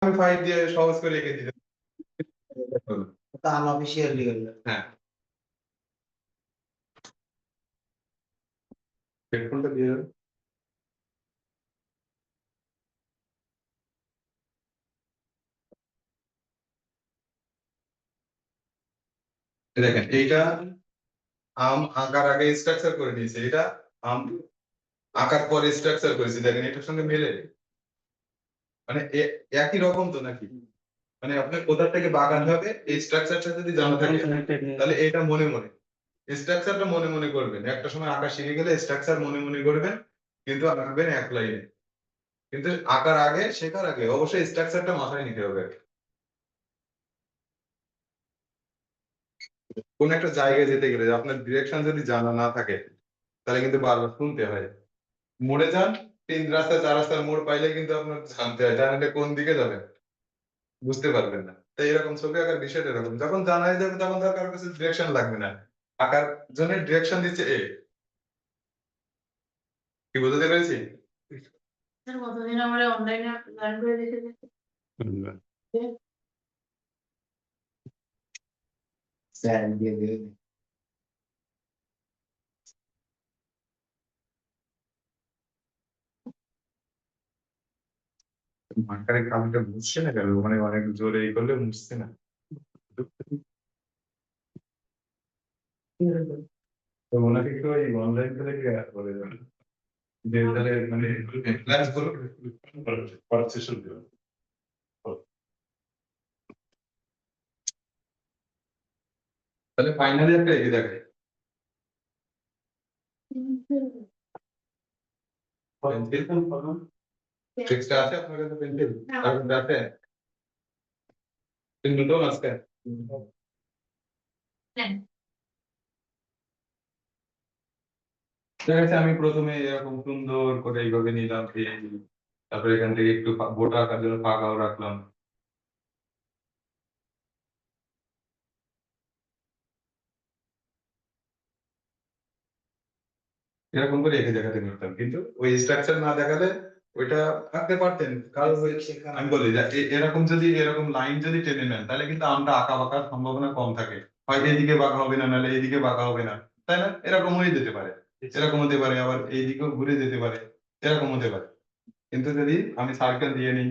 আমি 5 দিয়ে সহজ করে এঁকে দিতে তা আনঅফিসিয়ালি হলো। হ্যাঁ, হেডফোনটা দিয়ে দেবেন। দেখেন এইটা আম আঁকার আগে স্ট্রাকচার করে নিয়েছে, এটা আম আঁকার পরে স্ট্রাকচার করেছি। দেখেন এটার সঙ্গে মেলে, মানে একই রকম তো নাকি? মানে আপনার কোথা থেকে বাগান হবে এই স্ট্রাকচারটা যদি জানা থাকে তাহলে এটা মনে মনে স্ট্রাকচারটা মনে মনে করবেন। একটা সময় আঁকা শিখে গেলে স্ট্রাকচার মনে মনে করবেন, কিন্তু আঁকবেন এক লাইনে। কিন্তু আঁকার আগে, শেখার আগে অবশ্যই স্ট্রাকচারটা মাথায় নিতে হবে। কোন একটা জায়গায় যেতে গেলে আপনার ডিরেকশন যদি জানা না থাকে তাহলে কিন্তু বারবার শুনতে হয়। মোড়ে যান, 3 রাস্তা 4 রাস্তার মোড় পাইলে কিন্তু আপনার জানতে হয়, জানালে কোন দিকে যাবেন বুঝতে পারবেন না। তো এরকম ছবি আঁকার বিষয়টা এরকম, যখন জানা হয়ে যাবে তখন তার কারোর কাছে ডিরেকশন লাগবে না। আঁকার জন্য ডিরেকশন দিচ্ছে কি বুঝতে পেরেছি? স্যার কতদিন আমরা অনলাইনে লার্ন করে রেখে দিচ্ছি। স্যার দিয়ে দেবে। মার্কারের কামটা বুঝছে না কেন, মানে অনেক জোরে এই করলে বুঝছে না। তো ওনাকে একটু ওই অনলাইন থেকে বলে দেবেন যে তাহলে মানে ক্লাস গুলো করার চেষ্টা করবেন। তাহলে ফাইনালি একটা এগিয়ে দেখায় টেক্সটটা আছে আপনার কাছে, পেন্সিল আর আছে তিন দুটো আছে। ঠিক আছে, আমি প্রথমে এরকম সুন্দর করে এইভাবে নিলাম, তারপরে এখান থেকে একটু গোটা আঁকার জন্য ফাঁকাও রাখলাম। এরকম করে এঁকে দেখাতে পারতাম, কিন্তু ওই স্ট্রাকচার না দেখালে ওইটা আঁকতে পারতেন। কারণ আমি বলি যে এরকম যদি এরকম লাইন যদি টেনে নেন তাহলে কিন্তু আমটা আঁকা বাঁকার সম্ভাবনা কম থাকে। হয় এইদিকে বাঁকা হবে না, নাহলে এইদিকে বাঁকা হবে না, তাই না? এরকম হয়ে যেতে পারে, এরকম হতে পারে, আবার এইদিকেও ঘুরে যেতে পারে, এরকম হতে পারে। কিন্তু যদি আমি সার্কেল দিয়ে নিই,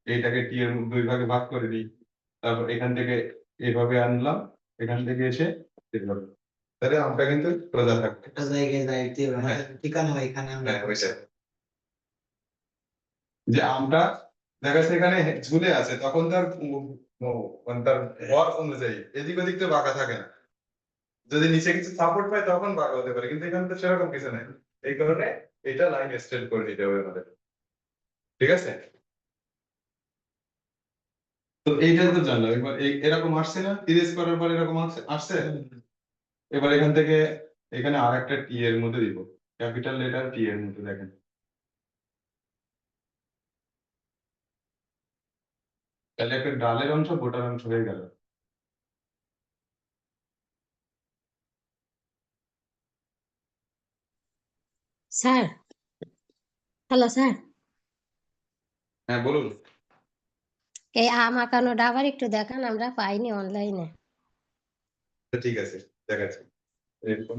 এইটাকে টি এর 2 ভাগে ভাগ করে দিই, তারপর এখান থেকে এইভাবে আনলাম, এখান থেকে এসে এইভাবে, তাহলে আমটা কিন্তু সোজা থাকবে। একটা জায়গায় যাইতে হবে, হ্যাঁ। ঠিকানা এখানে আমরা হ্যাঁ, ওইটাই। যে আমটা দেখা যাচ্ছে এখানে ঝুলে আছে, তখন তার মানে তার ভর অনুযায়ী এদিক ওদিক তো বাঁকা থাকে না। যদি নিচে কিছু সাপোর্ট পায় তখন বাঁকা হতে পারে, কিন্তু এখানে তো সেরকম কিছু নেই। এই কারণে এটা লাইন স্ট্রেট করে দিতে হবে আমাদের। ঠিক আছে, তো এইটাই তো জানলাম। এবার এরকম আসছে না, তিরিশ করার পর এরকম আসছে। এবার এখান থেকে এখানে আর একটা টি এর মধ্যে দিব, ক্যাপিটাল লেটার টি এর মধ্যে। দেখেন তাহলে একটা ডালের অংশ গোটার অংশ হয়ে গেল। স্যার, হ্যালো স্যার, হ্যাঁ বলুন। এই আম আঁকানোটা আবার একটু দেখান, আমরা পাইনি অনলাইনে। ঠিক আছে, দেখাচ্ছি। এরকম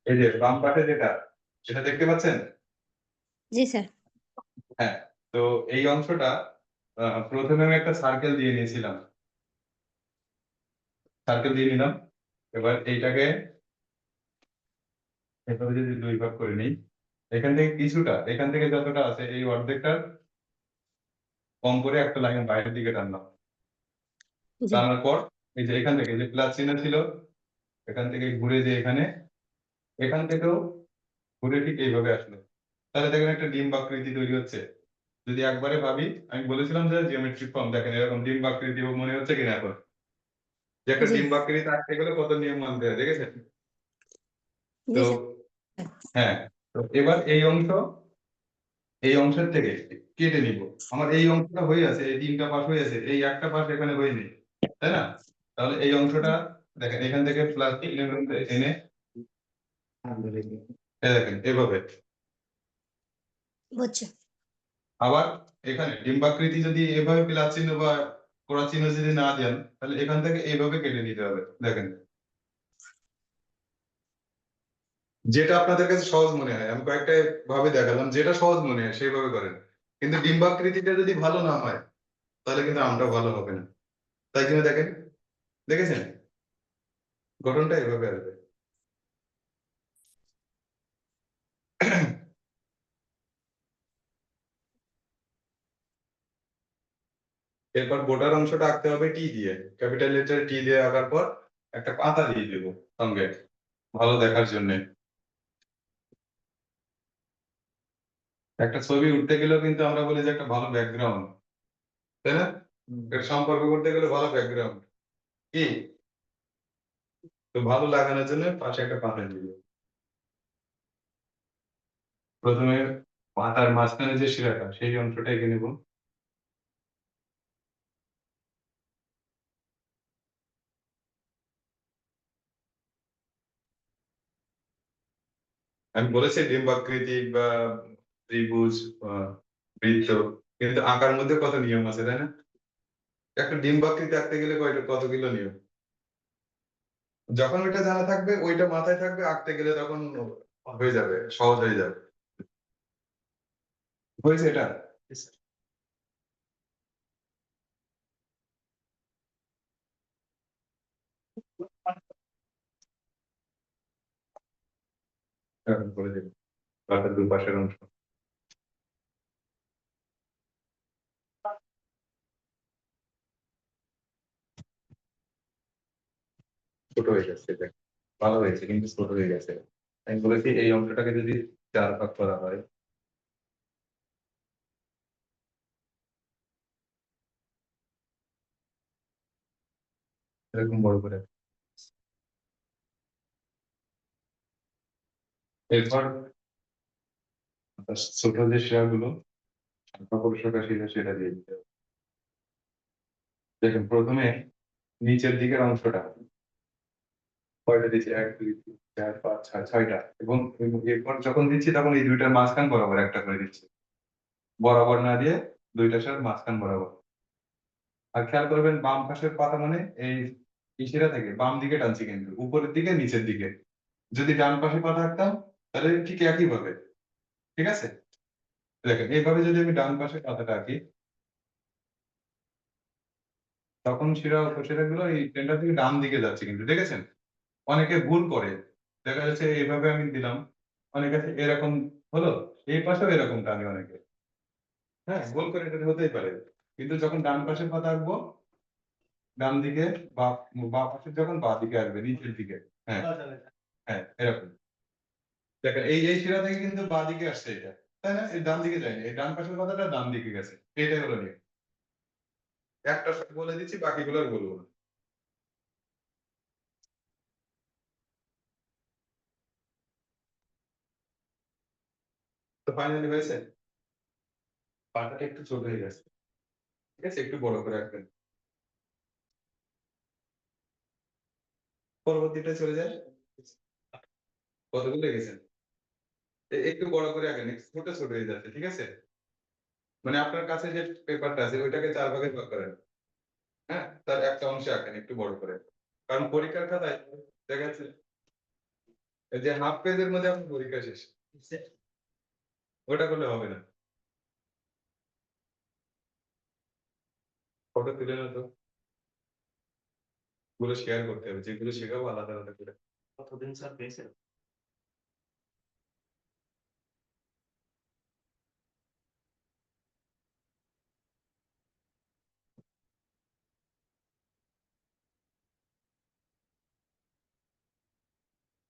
এই যে বাম পাশে যেটা, সেটা দেখতে পাচ্ছেন? জি স্যার। হ্যাঁ, তো এই অংশটা প্রথমে আমি একটা সার্কেল দিয়ে নিয়েছিলাম, সার্কেল দিয়ে নিলাম। এবার এইটাকে এভাবে যদি 2 ভাগ করে নিই, এখান থেকে কিছুটা, এখান থেকে যতটা আছে এই অর্ধেকটার কম করে একটা লাইন বাইরের দিকে টানলাম। জি টানার পর এই যে এখান থেকে যে প্লাস চিহ্ন ছিল, এখান থেকে ঘুরে যে এখানে, এখান থেকেও ঘুরে ঠিক এইভাবে আসলো। তাহলে দেখেন একটা ডিম্ব আকৃতি তৈরি হচ্ছে। যদি একবারে ভাবি, আমি বলেছিলাম যে জিওমেট্রিক ফর্ম, দেখেন এরকম ডিম্ব আকৃতি মনে হচ্ছে কিনা এখন? যে একটা জি ডিম্ব আকৃতি আঁকতে গেলে কত নিয়ম মানতে হয়, দেখেছেন তো? জি স্যার। হ্যাঁ, তো এবার এই অংশের থেকে কেটে নিব। আমার এই অংশটা হয়ে আছে, এই 3টা পাশ হয়ে আছে, এই একটা পাশ এখানে হয়ে নেই, তাই না? তাহলে এই অংশটা দেখেন এখান থেকে প্লাস এনে এই দেখেন এভাবে। বুঝছো? আবার এখানে ডিম্বাকৃতি যদি এভাবে প্লাস চিহ্ন বা ক্রস চিহ্ন যদি না দেন, তাহলে এখান থেকে এইভাবে কেটে নিতে হবে। দেখেন যেটা আপনাদের কাছে সহজ মনে হয়, আমি কয়েকটা ভাবে দেখালাম, যেটা সহজ মনে হয় সেইভাবে করেন। কিন্তু ডিম্বাকৃতিটা যদি ভালো না হয়, তাহলে কিন্তু আমটা ভালো হবে না। তাই জন্য দেখেন, দেখেছেন গঠনটা এভাবে আসবে। এরপর গোটার অংশটা আঁকতে হবে টি দিয়ে, ক্যাপিটাল লেটার টি দিয়ে আঁকার পর একটা পাতা দিয়ে দেবো সঙ্গে, ভালো দেখার জন্য। একটা ছবি উঠতে গেলেও কিন্তু আমরা বলি যে একটা ভালো ব্যাকগ্রাউন্ড, তাই না? একটা সম্পর্ক করতে গেলে ভালো ব্যাকগ্রাউন্ড কি, তো ভালো লাগানোর জন্য পাশে একটা পাতা দিয়ে দেবো। প্রথমে পাতার মাঝখানে যে শিরাটা, সেই অংশটা এঁকে নেব। আমি বলেছি ডিম্বাকৃতি বা ত্রিভুজ বা বৃত্ত, কিন্তু আঁকার মধ্যে কত নিয়ম আছে, তাই না? একটা ডিম্বাকৃতি আঁকতে গেলে কতগুলো নিয়ম, যখন ওইটা জানা থাকবে, ওইটা মাথায় থাকবে, আঁকতে গেলে তখন হয়ে যাবে, সহজ হয়ে যাবে। হয়েছে এটা? এখন করে দেবো পাতার দুপাশের অংশ। ছোট হয়ে যাচ্ছে, দেখ ভালো হয়েছে কিন্তু ছোট হয়ে গেছে। আমি বলেছি এই অংশটাকে যদি 4 ভাগ করা হয়, এরকম বড় করে। এরপর ছোট যে শিরাগুলো, কাপড় শিরা, সেটা দিয়ে দিতে হবে। দেখুন প্রথমে নিচের দিকের অংশটা কয়টা দিচ্ছি, 1 2 3 4 5 6 6টা, এবং এরপর যখন দিচ্ছি তখন এই দুইটার মাঝখান বরাবর একটা করে দিচ্ছি, বরাবর না দিয়ে দুইটার সাথে মাঝখান বরাবর। আর খেয়াল করবেন বাম পাশের পাতা মানে এই শিরা থেকে বাম দিকে টানছি, কিন্তু উপরের দিকে নিচের দিকে। যদি ডান পাশে পা থাকতাম, তাহলে ঠিক একই ভাবে, ঠিক আছে? দেখেন এইভাবে যদি আমি ডান পাশে পাতাটা আঁকি, তখন শিরা উপশিরা গুলো এই ট্রেনটা থেকে ডান দিকে যাচ্ছে, কিন্তু দেখেছেন অনেকে ভুল করে, দেখা যাচ্ছে এইভাবে আমি দিলাম, অনেকে এরকম হলো, এই পাশেও এরকম টানে অনেকে, হ্যাঁ ভুল করে, এটা হতেই পারে। কিন্তু যখন ডান পাশের পাতা আঁকবো, ডান দিকে বা বা পাশে যখন বা দিকে আসবে নিচের দিকে, হ্যাঁ হ্যাঁ এরকম। দেখেন এই শিরা থেকে কিন্তু বা দিকে আসছে এটা, তাই না? এই ডান দিকে যায়নি, এই ডান পাশের পাতাটা ডান দিকে গেছে, এটাই হলো নিয়ম। একটা বলে দিচ্ছি, বাকিগুলো আর বলবো না। তো ফাইনালি হয়েছে, পাতাটা একটু ছোট হয়ে গেছে, ঠিক আছে, একটু বড় করে রাখবেন। পরবর্তীটা চলে যায়, কতগুলো লেগেছেন, একটু বড় করে আঁকেন, একটু ছোট ছোট হয়ে যাচ্ছে, ঠিক আছে? মানে আপনার কাছে যে পেপারটা আছে ওইটাকে 4 ভাগে ভাগ করেন, হ্যাঁ, তার একটা অংশে আঁকেন একটু বড় করে। কারণ পরীক্ষার খাতায় দেখা যাচ্ছে এই যে হাফ পেজের মধ্যে আপনার পরীক্ষা শেষ, ওটা করলে হবে না। ফটো তুলে না তো, গুলো শেয়ার করতে হবে, যেগুলো শেখাবো আলাদা আলাদা করে। কতদিন স্যার পেয়েছেন?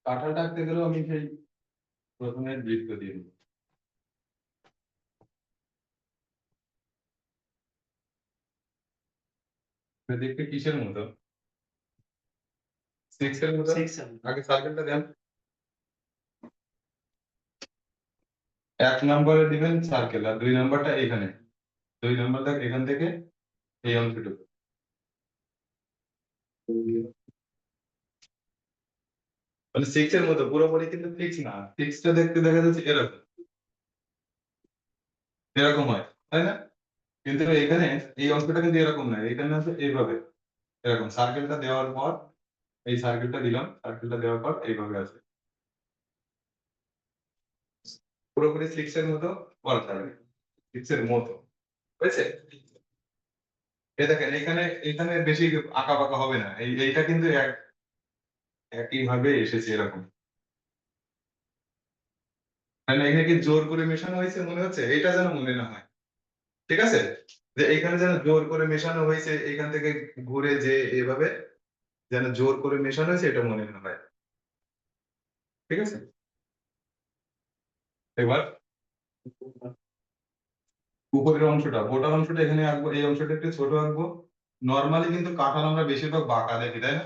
কাঁঠালটা আঁকতে গেলেও আমি সেই প্রথমে বৃত্ত দিয়ে নিই। এটা দেখতে কিসের মতো, 6 এর মতো। আগে সার্কেলটা দেন, 1 নম্বরে দিবেন সার্কেল, আর 2 নম্বরটা এখানে, 2 নম্বরটা এখান থেকে এই অংশটুকু। মানে 6 এর মতো পুরোপুরি কিন্তু ফিক্স না, 6 টা দেখতে দেখা যাচ্ছে এরকম এরকম হয়, তাই না? কিন্তু এখানে এই অংশটা কিন্তু এরকম না, এখানে আছে এইভাবে, এরকম সার্কেলটা দেওয়ার পর এই সার্কেলটা দিলাম, সার্কেলটা দেওয়ার পর এইভাবে আছে, পুরোপুরি 6 এর মতো করা যাবে, 6 এর মতো, বুঝছে? এই দেখেন এখানে এখানে বেশি আঁকা বাঁকা হবে না, এইটা কিন্তু একই ভাবে এসেছে এরকম, মানে এখানে কি জোর করে মেশানো হয়েছে মনে হচ্ছে, এটা যেন মনে না হয়, ঠিক আছে? যে এখানে যেন জোর করে মেশানো হয়েছে, এখান থেকে ঘুরে যে এভাবে যেন জোর করে মেশানো হয়েছে, এটা মনে না হয়, ঠিক আছে? এবার উপরের অংশটা, বোটার অংশটা এখানে আঁকবো, এই অংশটা একটু ছোট আঁকবো। নর্মালি কিন্তু কাঁঠাল আমরা বেশিরভাগ বাঁকা দেখি, তাই না?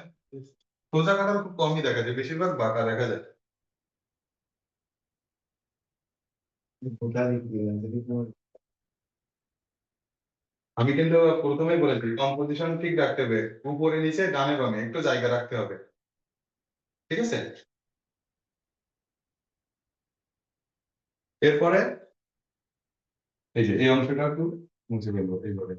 সোজা কাঁঠাল খুব কমই দেখা যায়, বেশিরভাগ বাঁকা দেখা যায়। ওটা দিলাম যদি আমি কিন্তু প্রথমেই বলেছি কম্পোজিশন ঠিক রাখতে হবে, উপরে নিচে ডানে বামে একটু জায়গা রাখতে হবে, ঠিক আছে? এরপরে এই যে এই অংশটা একটু মুছে ফেলবো এইভাবে,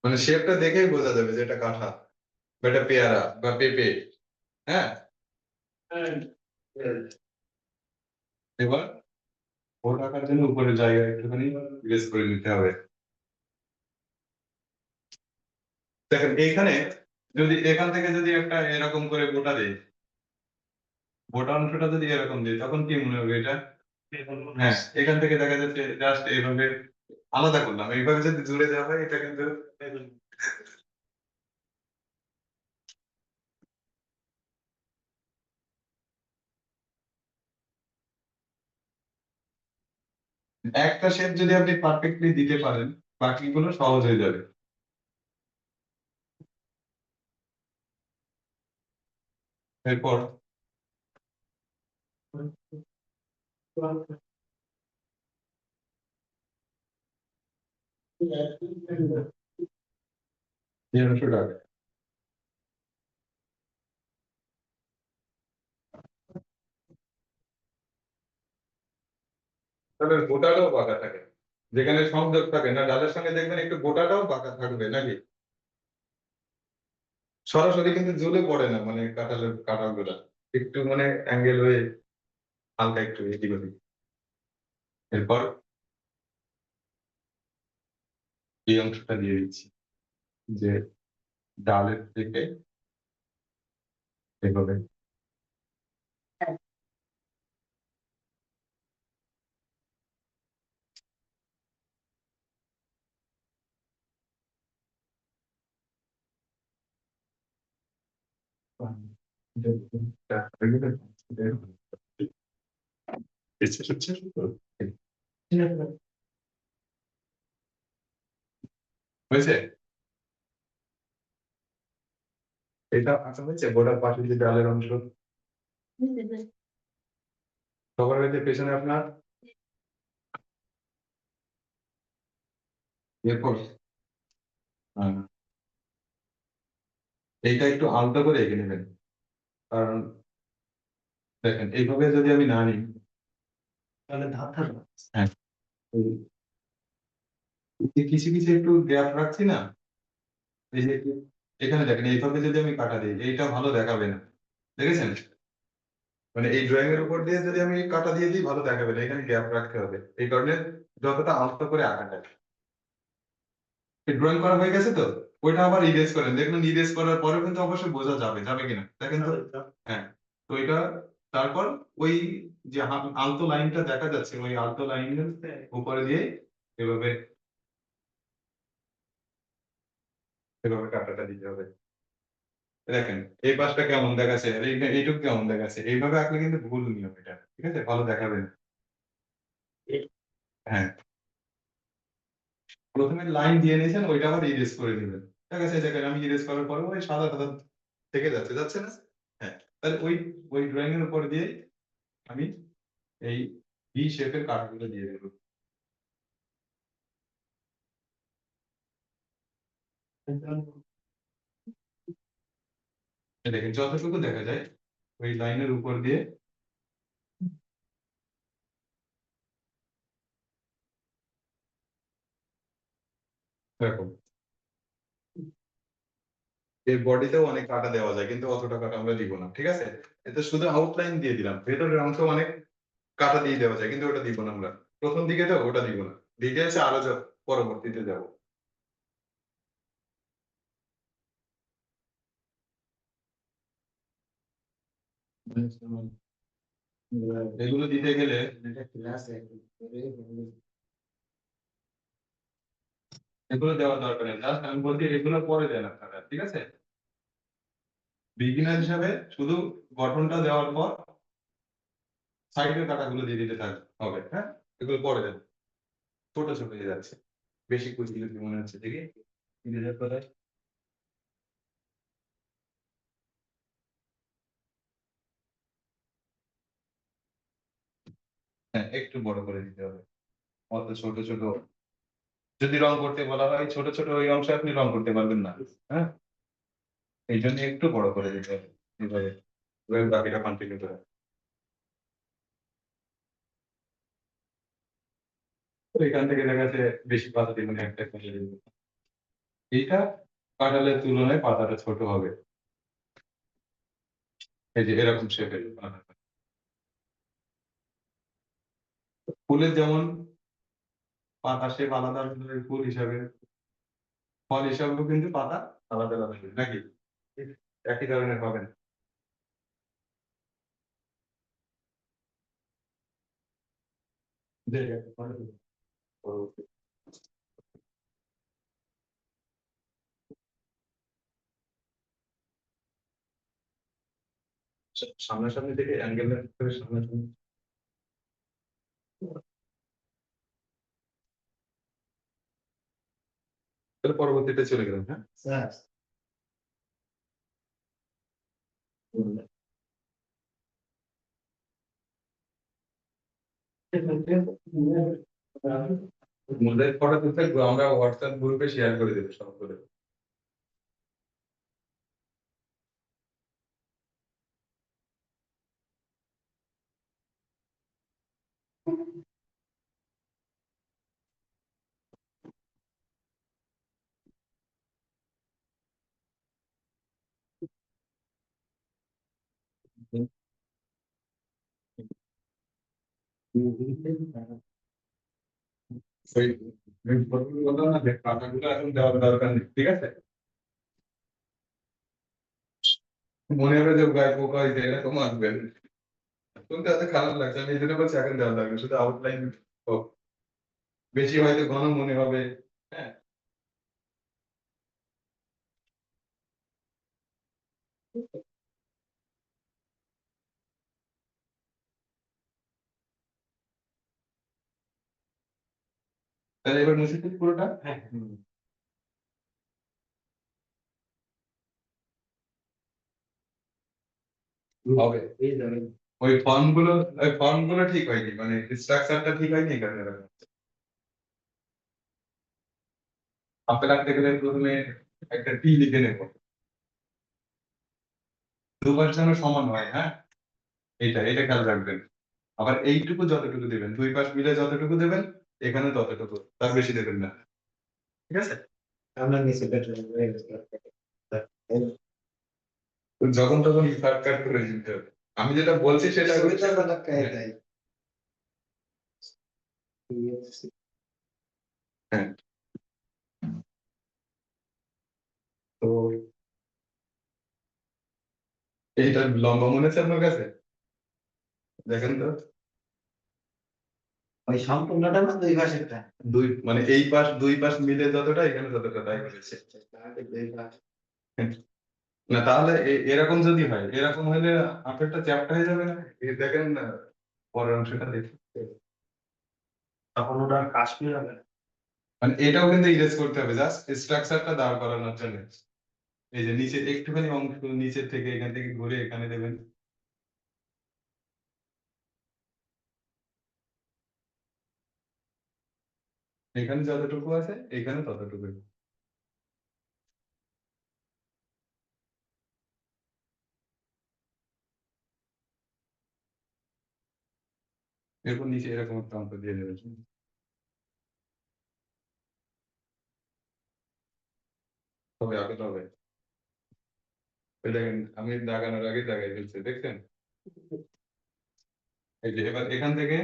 মানে শেপটা দেখেই বোঝা যাবে যে এটা কাঁঠাল বা এটা পেয়ারা বা পেঁপে। হ্যাঁ, এবার ওর রাখার জন্য উপরে জায়গা একটুখানি ইরেজ করে নিতে হবে। দেখেন এইখানে যদি এখান থেকে যদি একটা এরকম করে গোটা দেই, গোটা অংশটা যদি এরকম দিই তখন কি মনে হবে এটা? হ্যাঁ, এখান থেকে দেখা যাচ্ছে জাস্ট এইভাবে আলাদা করলাম, এইভাবে যদি জুড়ে দেওয়া হয় এটা কিন্তু একটা শেপ যদি আপনি পারফেক্টলি দিতে পারেন বাকিগুলো সহজ হয়ে যাবে। এরপর এই অংশটা তবে গোটাটাও বাঁকা থাকে, যেখানে সংযোগ থাকে না ডালের সঙ্গে দেখবেন একটু গোটাটাও বাঁকা থাকবে নাকি, সরাসরি কিন্তু ঝুলে পড়ে না, মানে কাঁঠাল গুলা একটু মানে অ্যাঙ্গেল হয়ে হালকা একটু এদিক ওদিক। এরপর এই অংশটা দিয়ে দিচ্ছি, যে ডালের থেকে এভাবে হয়েছে, এটা আঁকা হয়েছে গোটার পাশে যে ডালের অংশ সবার হয়েছে, পেছনে আপনার। এরপর আহ, এইটা একটু আলতো করে এঁকে নেবেন, কারণ দেখেন এইভাবে যদি আমি না নিই তাহলে ধাপ থাকবে। হ্যাঁ, এই কিছু কিছু একটু গ্যাপ রাখছি না, এই যে এখানে দেখেন এইভাবে যদি আমি কাটা দিই এইটা ভালো দেখাবে না, দেখেছেন? মানে এই ড্রয়িং এর উপর দিয়ে যদি আমি কাটা দিয়ে দিই ভালো দেখাবে না, এখানে গ্যাপ রাখতে হবে, এই কারণে যতটা আলতো করে আঁকাটা। ড্রয়িং করা হয়ে গেছে তো, ওইটা আবার ইরেজ করেন, দেখবেন ইরেজ করার পরে কিন্তু অবশ্যই বোঝা যাবে, যাবে কিনা দেখেন তো। হ্যাঁ, তো এটা তারপর ওই যে আলতো লাইনটা দেখা যাচ্ছে ওই আলতো লাইনের উপরে দিয়ে এভাবে এভাবে কাটাটা দিতে হবে। দেখেন এই পাশটা কেমন দেখাচ্ছে আর এইটুকু কেমন দেখাচ্ছে, এইভাবে আঁকলে কিন্তু ভুল নিয়ম এটা, ঠিক আছে? ভালো দেখাবে না। হ্যাঁ, প্রথমে লাইন দিয়ে নিয়েছেন ওইটা আবার ইরেজ করে নেবেন, ঠিক আছে? দেখেন আমি ইরেজ করার পরে ওই সাদা সাদা থেকে যাচ্ছে, যাচ্ছে না? হ্যাঁ, তাহলে ওই ওই ড্রয়িং এর উপর দিয়ে আমি এই ভি শেপের কাঠগুলো দিয়ে দেবো। এই দেখেন যতটুকু দেখা যায় ওই লাইনের উপর দিয়ে এরকম এর বডিতেও অনেক কাটা দেওয়া যায়, কিন্তু অতটা কাটা আমরা দিব না, ঠিক আছে। এটা শুধু আউটলাইন দিয়ে দিলাম, ভেতরের অংশ অনেক কাটা দিয়ে দেওয়া যায়, কিন্তু ওটা দিব না আমরা। প্রথম দিকে তো ওটা দিব না, ডিটেলসে আরো পরবর্তীতে যাব। এগুলো দিতে গেলে এগুলো দেওয়ার দরকার নেই, জাস্ট আমি বলছি এগুলো পরে দেন আপনারা, ঠিক আছে। বিগিনার হিসাবে শুধু গঠনটা দেওয়ার পর সাইডের কাটাগুলো দিয়ে দিতে হবে, হ্যাঁ। এগুলো পরে দেন, ছোট ছোট হয়ে যাচ্ছে, বেশি কুচি কুচি মনে হচ্ছে, দেখি নিজেদের কথায়। হ্যাঁ, একটু বড় করে দিতে হবে, অত ছোট ছোট যদি রং করতে বলা হয়, ছোট ছোট ওই অংশে আপনি রং করতে পারবেন না, হ্যাঁ। এই জন্য একটু বড় করে দিতে হবে, এইভাবে এবার বাকিটা কন্টিনিউ করে। তো এখান থেকে দেখা যাচ্ছে বেশি পাতা দিবেন, একটা কেটে দিবেন। এইটা কাঁঠালের তুলনায় পাতাটা ছোট হবে, এই যে এরকম শেপের পাতা। ফুলের যেমন পাতা শেপ আলাদা, ফুল হিসাবে ফল হিসাবেও কিন্তু পাতা আলাদা আলাদা হবে, নাকি একই ধরনের হবে না। দেখে একটা ফল দিবো। পরবর্তী সামনাসামনি থেকে অ্যাঙ্গেল করে সামনাসামনি, তাহলে পরবর্তীতে চলে গেলাম, হ্যাঁ। স্যার মোদের ফটো তুলতে আমরা হোয়াটসঅ্যাপ গ্রুপে শেয়ার করে দেবো সব করে। ওই ওই ফটোগুলো বললাম না যে পাতাগুলো এখন দেওয়ার দরকার নেই, ঠিক আছে। মনে হবে যে গায়ে পোকা হয়েছে এরকম আসবেন, শুনতে এত খারাপ লাগছে, আমি এই জন্য বলছি এখন দেওয়া দরকার, শুধু আউটলাইন হোক, বেশি হয়তো ঘন মনে হবে, হ্যাঁ। তাহলে এবার মুছে দিই পুরোটা। হ্যাঁ হবে এই ধরেন ওই ফর্ম গুলো ঠিক হয়নি, মানে স্ট্রাকচারটা ঠিক হয়নি এই কারণে এরকম হচ্ছে। আপেল আঁকতে গেলে প্রথমে একটা টি লিখে নেব, দুপাশ যেন সমান হয়, হ্যাঁ। এটা খেয়াল রাখবেন। আবার এইটুকু যতটুকু দেবেন, দুই পাশ মিলে যতটুকু দেবেন এখানে ততটুকু, তার বেশি দেবেন না, ঠিক আছে। আমরা নিচে বেটার হয়ে গেছে তো যখন তখন শর্টকাট করে দিতে হবে, আমি যেটা বলছি সেটা হচ্ছে- সুবিধা বেলা কাই দেয় হ্যাঁ। তো এইটা লম্বা মনে আছে আপনার কাছে, দেখেন তো। ওই সম্পূর্ণটা না দুই পাশেরটা দুই মানে এই পাশ দুই পাশ মিলে যতটা এখানে ততটা, তাই বলেছে। দুই পাশ না তাহলে এরকম যদি হয়, এরকম হলে আপেলটা চ্যাপ্টা হয়ে যাবে না, দেখেন না পরের অংশটা দেখি। তখন ওটা আর কাশ্মীর হবে না মানে এটাও কিন্তু ইরেজ করতে হবে, জাস্ট স্ট্রাকচারটা দাঁড় করানোর জন্য। এই যে নিচে একটুখানি অংশ নিচের থেকে এখান থেকে ঘুরে এখানে দেবেন, এখানে যতটুকু আছে এখানে ততটুকু। এরপর নিচে এরকম একটা অঙ্ক দিয়ে দেবে। তবে আগে তবে ওই দেখেন আমি দাগানোর আগে দাগাই ফেলছে, দেখছেন? এই যে এবার এখান থেকে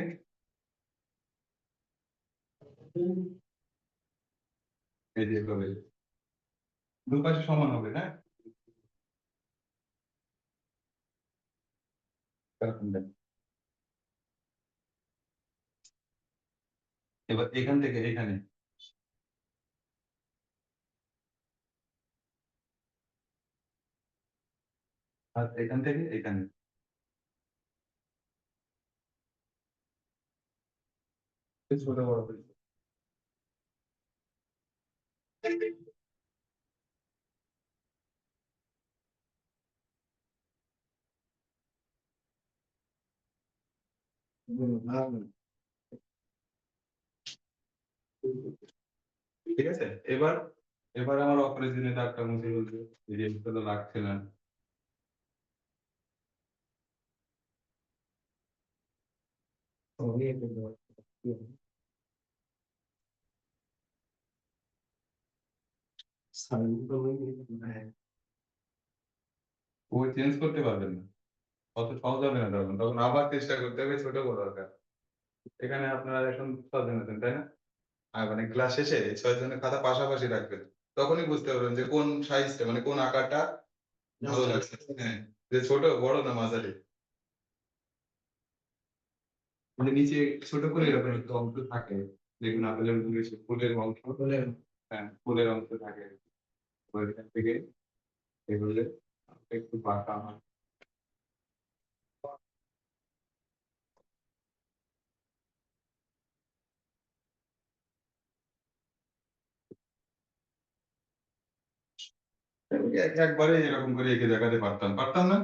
এই যে এভাবে দুপাশে সমান হবে, হ্যাঁ? এরকম দেন। এবার এখান থেকে এখানে আর এখান থেকে এখানে ছোট বড় হয়েছে। ঠিক আছে, এবার এবার আমার অপরিজনীয় দাগটা মুছে ফেলছে, এই যে এটা তো লাগছে না। ও চেঞ্জ করতে পারবেন না, অত সহজ হবে না, তখন তখন আবার চেষ্টা করতে হবে ছোট বড় আকার। এখানে আপনারা এখন 6 জন আছেন, তাই না? আর মানে ক্লাস শেষে এই 6 জনের খাতা পাশাপাশি রাখবেন, তখনই বুঝতে পারবেন যে কোন সাইজটা মানে কোন আকারটা ভালো লাগছে। হ্যাঁ, যে ছোট বড় না মাঝারি। মানে নিচে ছোট করে এরকম একটা অংশ থাকে, যেগুলো আপেলের ফুলের অংশ, হ্যাঁ ফুলের অংশ থাকে, ওইখান থেকে এগুলো একটু বাঁকা হয়। একবারে এরকম করে এঁকে দেখাতে পারতাম, পারতাম না?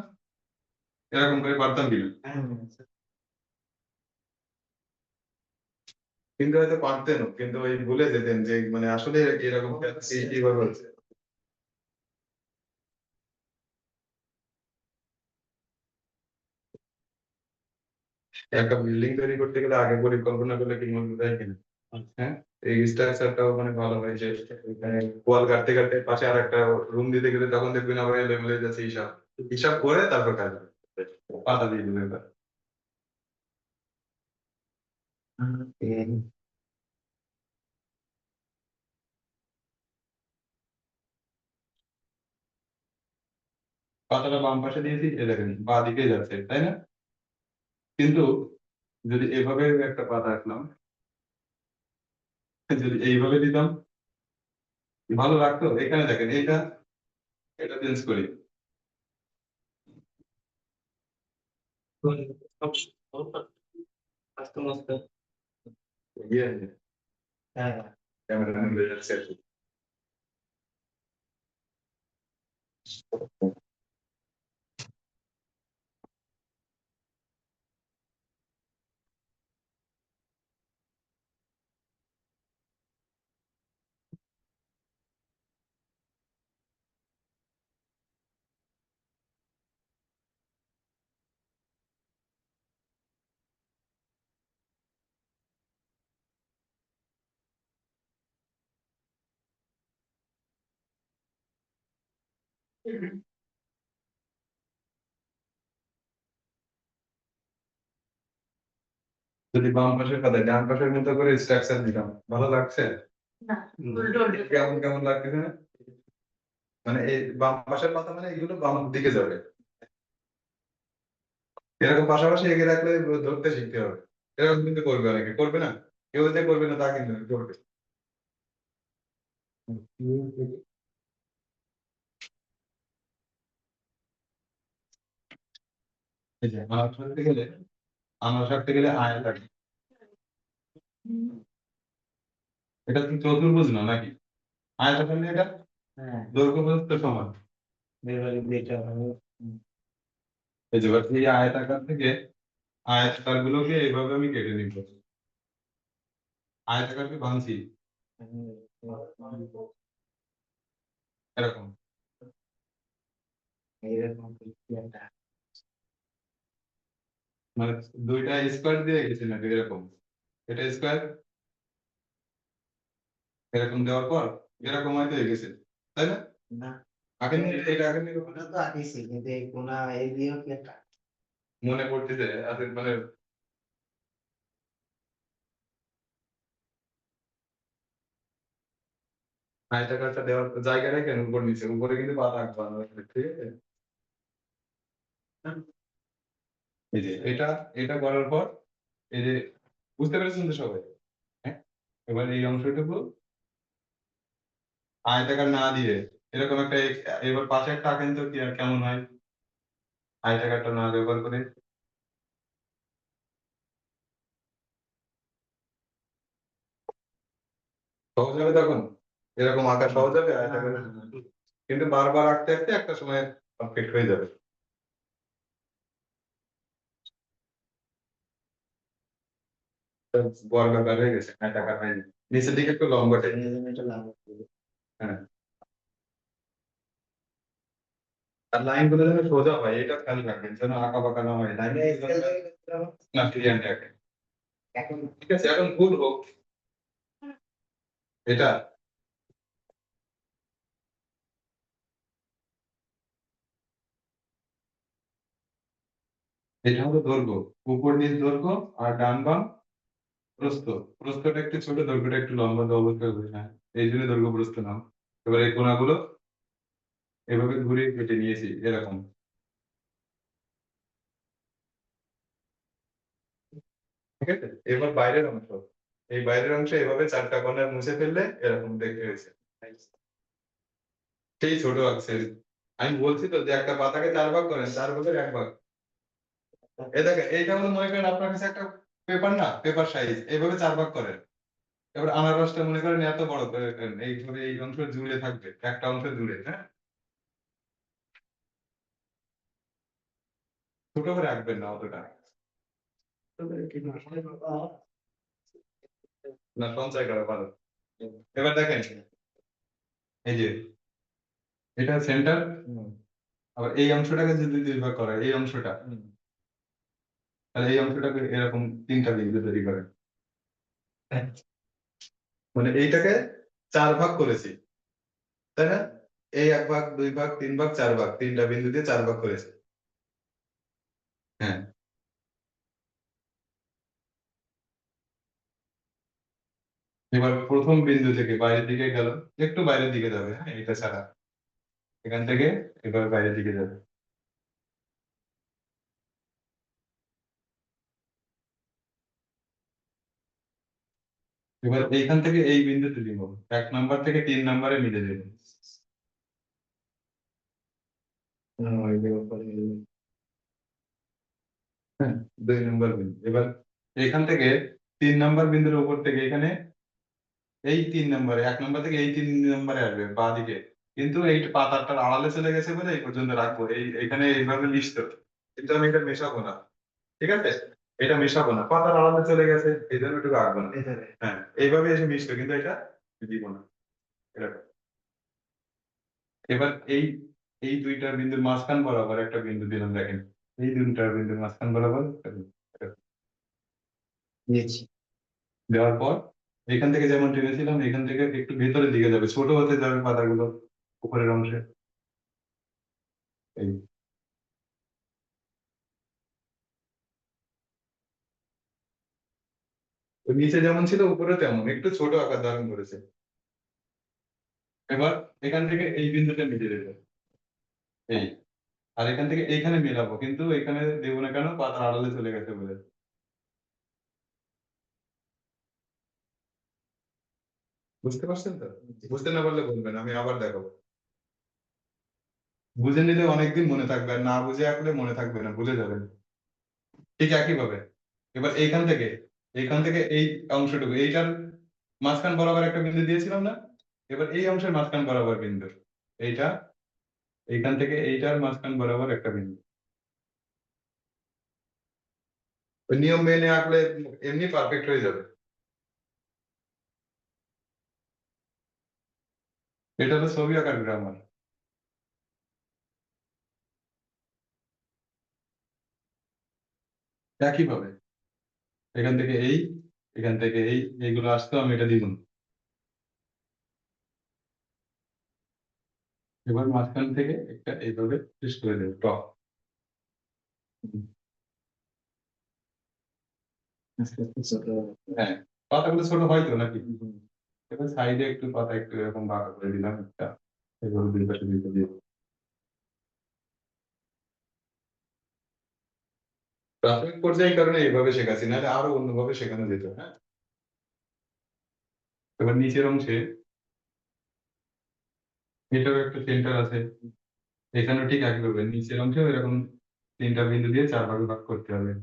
এরকম করে পারতাম কিনা? কিন্তু হয়তো পারতেনও, কিন্তু ওই ভুলে যেতেন যে মানে আসলে এরকম কিভাবে হচ্ছে। একটা বিল্ডিং তৈরি করতে গেলে আগে পরিকল্পনা করলে কি মনে হয় কিনা? হ্যাঁ, এই স্ট্রাকচারটাও মানে ভালো হয় যে এখানে ওয়াল কাটতে কাটতে পাশে আর একটা রুম দিতে গেলে তখন দেখবেন আবার এলোমেলো হয়ে যাচ্ছে, হিসাব হিসাব করে তারপর কাজ হবে। পাতা দিয়ে দিবেন এবার। পাতাটা বাম পাশে দিয়েছি, এ দেখেন বাঁ দিকে যাচ্ছে, তাই না? কিন্তু যদি এভাবে একটা পাতা আঁকলাম, যদি এইভাবে দিতাম ভালো লাগতো। এখানে দেখেন এটা, এটা চেঞ্জ করি। ইয়ে, ক্যামেরা হয়ে যাচ্ছে আর কি। যদি বাম পাশের পাতায় ডান পাশের মতো করে স্ট্রাকচার দিতাম ভালো লাগছে? কেমন কেমন লাগতেছে না? মানে এই বাম পাশের পাতা মানে এগুলো বাম দিকে যাবে, এরকম পাশাপাশি এগিয়ে রাখলে ধরতে শিখতে হবে। এরকম কিন্তু করবে অনেকে, করবে না? কেউ যে করবে না তা কিন্তু নয়, করবে। এই যে আনারস কাটতে গেলে আয় লাগে। এটা কি চতুর্ভুজ না নাকি? আয়তাকার না এটা? দৈর্ঘ্য প্রস্থ সমান। এই যে এবার এই আয়তাকার থেকে আয়তাকার গুলোকে এইভাবে আমি কেটে নিব। আয়তাকারকে ভাঙছি এরকম। মানে দুইটা স্কোয়ার দিয়ে গেছি নাকি এরকম, এটা স্কোয়ার এরকম দেওয়ার পর এরকম হয়তো গেছে, তাই না? না, আগে নিয়ে এটা আগে নিয়ে ওটা তো আঁকিছি কিন্তু এই কোনা এই দিয়েও কি একটা মনে পড়তেছে আসলে মানে আয়তাকারটা দেওয়ার জায়গা রাখেন উপর নিচে, উপরে কিন্তু পা রাখবা না, ঠিক আছে? এই যে এটা এটা করার পর এই যে বুঝতে পেরেছেন তো সবাই? হ্যাঁ, এবার এই অংশটুকু আয়তাকার না দিয়ে এরকম একটা এবার পাশে একটা আঁকেন তো কি আর কেমন হয় আয়তাকারটা না ব্যবহার করে? সহজ হবে তখন, এরকম আঁকা সহজ হবে আয়তাকার, কিন্তু বারবার আঁকতে আঁকতে একটা সময় পারফেক্ট হয়ে যাবে। বর্গাকার হয়ে গেছে, আয়তাকার হয়নি, নিচের দিকে একটু লম্বাটে। এটা লাভ হ্যাঁ, আর লাইন গুলো যেন সোজা হয় এটা খেয়াল রাখবেন, যেন আঁকা বাঁকা না হয় লাইন না ফিরিয়ান্টে আঁকে। এখন ঠিক আছে, এখন ভুল হোক এটা, এটা হলো দৈর্ঘ্য, উপর নিচ দৈর্ঘ্য আর ডান বাম প্রস্থ। প্রস্থটা একটু ছোট, দৈর্ঘ্যটা একটু লম্বা তো অবশ্যই হবে, হ্যাঁ এই জন্য দৈর্ঘ্য প্রস্থ নাম। এবার এই কোণাগুলো এভাবে ঘুরিয়ে কেটে নিয়েছি এরকম, ঠিক আছে? এবার বাইরের অংশ, এই বাইরের অংশ এভাবে চারটা কর্নার মুছে ফেললে এরকম দেখতে হয়েছে, সেই ছোট আঁকছে। আমি বলছি তো যে একটা পাতাকে 4 ভাগ করেন, 4 ভাগের 1 ভাগ। এই দেখেন এইটা হলো মনে করেন আপনার কাছে একটা পেপার, না পেপার সাইজ, এইভাবে 4 ভাগ করেন। এবার আনারসটা মনে করেন এত বড় করে করেন, এইভাবে এই অংশ জুড়ে থাকবে, একটা অংশ জুড়ে, হ্যাঁ ছোট করে আঁকবেন না অতটা, না সঞ্চয় করা ভালো। এবার দেখেন এই যে এটা সেন্টার, আবার এই অংশটাকে যদি 2 ভাগ করা হয়, এই অংশটা, তাহলে এই অংশটাকে এরকম 3টা বিন্দু তৈরি করে, মানে এইটাকে 4 ভাগ করেছি, তাই না? এই 1 ভাগ 2 ভাগ 3 ভাগ 4 ভাগ, 3টা বিন্দু দিয়ে 4 ভাগ করেছি। হ্যাঁ, এবার প্রথম বিন্দু থেকে বাইরের দিকে গেল, একটু বাইরের দিকে যাবে, হ্যাঁ এটা ছাড়া, এখান থেকে এবার বাইরের দিকে যাবে। এবার এইখান থেকে এই বিন্দুতে দিব, 1 নাম্বার থেকে 3 নাম্বারে মিলে দেবে। হ্যাঁ, 2 নাম্বার বিন্দু। এবার এখান থেকে 3 নাম্বার বিন্দুর উপর থেকে এখানে এই 3 নাম্বারে, 1 নাম্বার থেকে এই 3 নাম্বারে আসবে বাঁ দিকে, কিন্তু এই পাতাটার আড়ালে চলে গেছে বলে এই পর্যন্ত রাখবো, এই এখানে এইভাবে মিশতো, কিন্তু আমি এটা মেশাবো না, ঠিক আছে? এটা মেশাবো না, পাতার আড়ালে চলে গেছে এই জন্য একটু রাখবো না। হ্যাঁ, এইভাবে এসে মিশতো, কিন্তু এটা দিব না, এরকম। এবার এই এই 2টা বিন্দুর মাঝখান বরাবর একটা বিন্দু দিলাম, দেখেন এই 2টা বিন্দুর মাঝখান বরাবর একটা বিন্দু, এরকম। দিয়েছি। দেওয়ার পর এখান থেকে যেমন টেনেছিলাম এখান থেকে একটু ভেতরের দিকে যাবে, ছোট হতে যাবে পাতাগুলো উপরের অংশে, এই ওই নিচে যেমন ছিল উপরে তেমন একটু ছোট আকার ধারণ করেছে। এবার এখান থেকে এই বিন্দুটা মিলিয়ে দেবো, এই, আর এখান থেকে এইখানে মেলাবো, কিন্তু এখানে দেবো না কেন, পাতার আড়ালে চলে গেছে বলে। বুঝতে পারছেন তো? বুঝতে না পারলে বলবেন, আমি আবার দেখাবো। বুঝে নিলে অনেকদিন মনে থাকবে, আর না বুঝে আঁকলে মনে থাকবে না, ভুলে যাবেন। ঠিক একই ভাবে এবার এইখান থেকে এই অংশটুকু, এইটার মাঝখান বরাবর একটা বিন্দু দিয়েছিলাম না? এবার এই অংশের মাঝখান বরাবর বিন্দু, এইটা, এইখান থেকে এইটার মাঝখান বরাবর একটা বিন্দু। ওই নিয়ম মেনে আঁকলে এমনি পারফেক্ট হয়ে যাবে। এটা হলো ছবি আঁকার গ্রামার। একই ভাবে এখান থেকে এইগুলো আসতো, আমি এটা দিব না। এবার মাঝখান থেকে একটা এইভাবে শেষ করে দেবো টপ। হ্যাঁ, পাতাগুলো ছোট হয় তো নাকি? এবার সাইডে একটু পাতা একটু এরকম বাঁকা করে দিলাম একটা, এইভাবে দুই পাশে দুইটা দিয়ে। প্রাথমিক পর্যায়ে কারণে এইভাবে শেখাচ্ছি, নাহলে আরো অন্যভাবে শেখানো যেত। হ্যাঁ, এবার নিচের অংশে এটারও একটা সেন্টার আছে, এখানেও ঠিক একইভাবে নিচের অংশে এরকম 3টা বিন্দু দিয়ে 4 ভাগে ভাগ করতে হবে।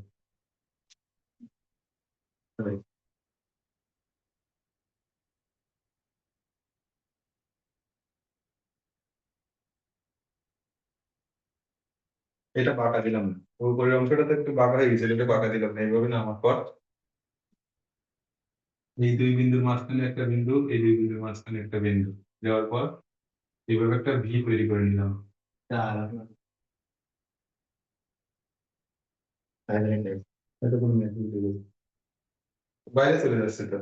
এটা বাঁকা দিলাম না, উপরের অংশটাতে একটু বাঁকা হয়ে গেছিল, এটা বাঁকা দিলাম না। এইভাবে নামার পর এই দুই বিন্দুর মাঝখানে একটা বিন্দু, এই দুই বিন্দুর মাঝখানে একটা বিন্দু দেওয়ার পর এইভাবে একটা ভি তৈরি করে নিলাম। এটা কোনো machine দিয়ে দেবো। বাইরে চলে যাচ্ছে তো।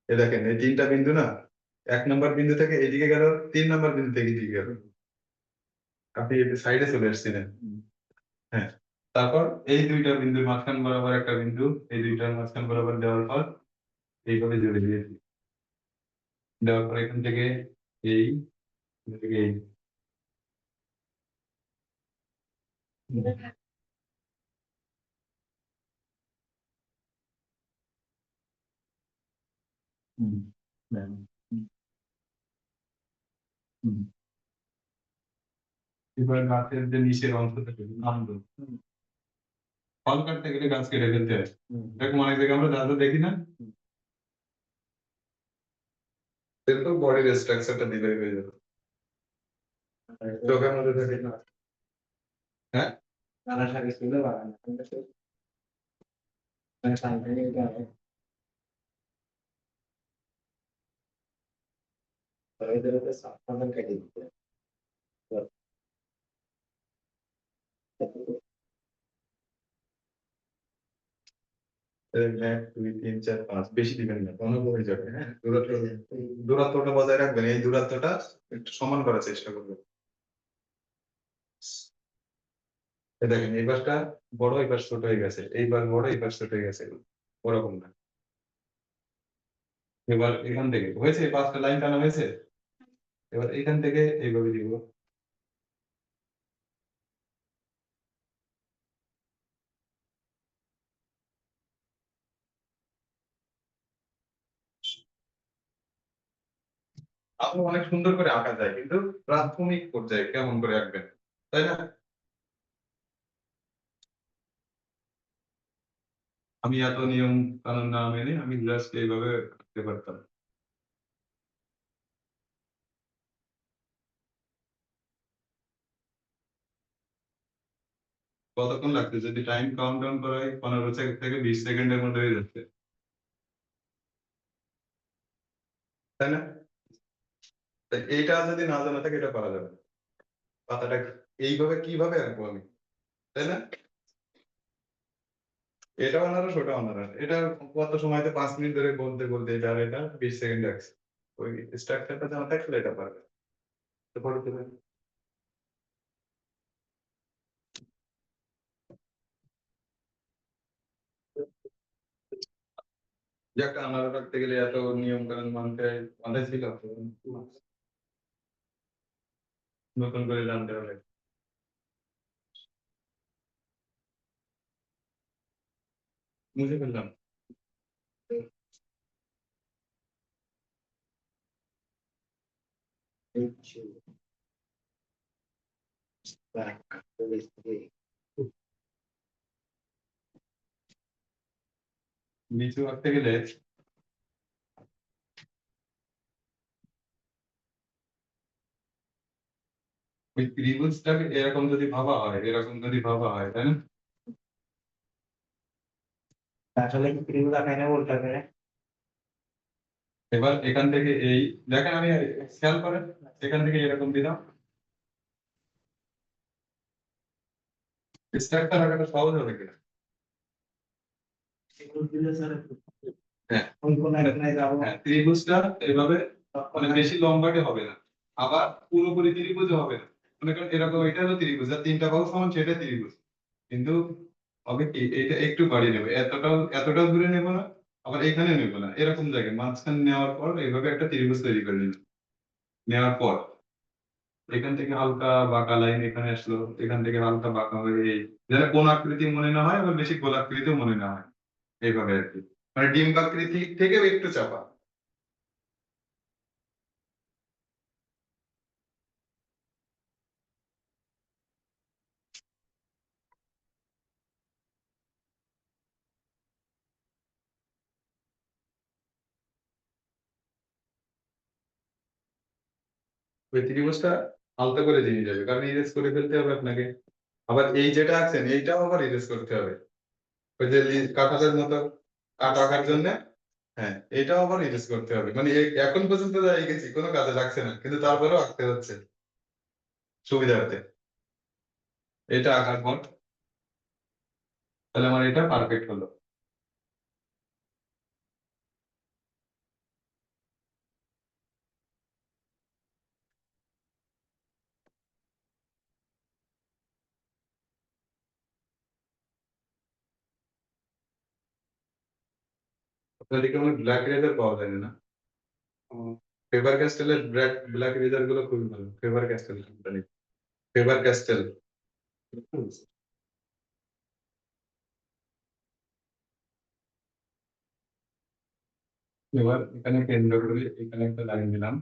এ দেখেন এই 3টা বিন্দু না, 1 নম্বর বিন্দু থেকে এদিকে গেল, 3 নম্বর বিন্দু থেকে এদিকে গেল। আপনি সাইডে চলে আসছিলেন। হ্যাঁ, তারপর এই দুইটা বিন্দুর মাঝখান বরাবর একটা বিন্দু, এই দুইটার মাঝখান বরাবর দেওয়ার পর এইভাবে জুড়ে দিয়েছি। দেওয়ার পর এখান থেকে এই, এখান থেকে এই। এবার গাছের যে নিচের অংশ থেকে নামলো, ফল কাটতে গেলে গাছ কেটে ফেলতে হয়, এরকম অনেক জায়গায় আমরা দাদা দেখি না? এরকম বডির স্ট্রাকচারটা দিলেই হয়ে যেত। চোখের মধ্যে দেখি না। হ্যাঁ, এক দুই তিন চার পাঁচ, বেশি দিবেন না, অনেক হয়ে যাবে। হ্যাঁ, দূরত্বটা বজায় রাখবেন, এই দূরত্বটা একটু সমান করার চেষ্টা করবেন। এই দেখেন এই পাশটা বড়, এই পাশ ছোট হয়ে গেছে, এইবার বড়, এই পাশ ছোট হয়ে গেছে, ওরকম না। এবার এখান থেকে হয়েছে, 5টা লাইন টানা হয়েছে। এবার এখান থেকে এইভাবে দিব। আপনি অনেক সুন্দর করে আঁকা যায়, কিন্তু প্রাথমিক পর্যায়ে কেমন করে আঁকবেন, তাই না? আমি এত নিয়ম কানুন না মেনে আমি জাস্ট এইভাবে আঁকতে পারতাম। কতক্ষণ লাগছে? যদি টাইম কাউন্ট ডাউন করা হয় 15 সেকেন্ড থেকে 20 সেকেন্ডের মধ্যে হয়ে যাচ্ছে, তাই না? তাই এইটা যদি না জানা থাকে এটা পারা যাবে না। পাতাটা এইভাবে কিভাবে আঁকবো আমি, তাই না? এটা বানানো ওটা বানানো, এটা কত সময়তে 5 মিনিট ধরে বলতে বলতে এটা আর এটা 20 সেকেন্ড লাগছে। ওই স্ট্রাকচারটা জানা থাকলে এটা পারবে। তো পরে দেবে। যে একটা আনার রাখতে গেলে এত নিয়ম কানুন মানতে মাথায় ছিল, নতুন করে জানতে হবে। বুঝে ফেললাম। নিচু আঁকতে গেলে ওই ত্রিভুজটাকে এরকম যদি ভাবা হয়, এরকম যদি ভাবা হয়, তাই না? আসলে কি ত্রিভুজ আকারে বলতে হবে? এবার এখান থেকে এই, দেখেন আমি খেয়াল করেন, এখান থেকে এরকম দিলাম। স্ট্রাকচার আঁকাটা সহজ হবে কিনা? ত্রিভুজ দিলে স্যার একটু হ্যাঁ। কোন কোন একটায় যাবো? হ্যাঁ, ত্রিভুজটা এভাবে মানে বেশি লম্বাটে হবে না, আবার পুরোপুরি ত্রিভুজ হবে না। মনে করেন এরকম, এটা হলো ত্রিভুজ আর তিনটা বাহু সমান, সেটা ত্রিভুজ। কিন্তু হবে কি, এটা একটু বাড়িয়ে নেবে, এতটাও দূরে নেব না, আবার এখানে নেব না, এরকম জায়গায় মাঝখানে নেওয়ার পর এইভাবে একটা ত্রিভুজ তৈরি করে নিল। নেওয়ার পর এখান থেকে হালকা বাঁকা লাইন এখানে আসলো, এখান থেকে হালকা বাঁকা হয়ে যেন কোন আকৃতি মনে না হয়, আবার বেশি গোলাকৃতিও মনে না হয়, এইভাবে আর কি। মানে ডিম্বাকৃতি থেকেও একটু চাপা। ওই ত্রিভুজটা হালকা করে দিয়ে যাবে, কারণ ইরেজ করে ফেলতে হবে আপনাকে। আবার এই যেটা আছেন এইটাও আবার ইরেজ করতে হবে, ওই যে কাঁঠালের মতো কাট আঁকার জন্য। হ্যাঁ, এটাও আবার ইরেজ করতে হবে, মানে এখন পর্যন্ত যা গেছি কোনো কাজে লাগছে না, কিন্তু তারপরেও আঁকতে হচ্ছে সুবিধার্থে। এটা আঁকার পর তাহলে আমার এটা পারফেক্ট হলো। আপনার দিকে আমার ব্ল্যাক ইরেজার পাওয়া যায় না। ফেবার ক্যাস্টেলের ব্ল্যাক ব্ল্যাক ইরেজার গুলো খুবই ভালো, Faber castle company, Faber castle. এবার এখানে কেন্দ্র করে এখানে একটা লাইন দিলাম।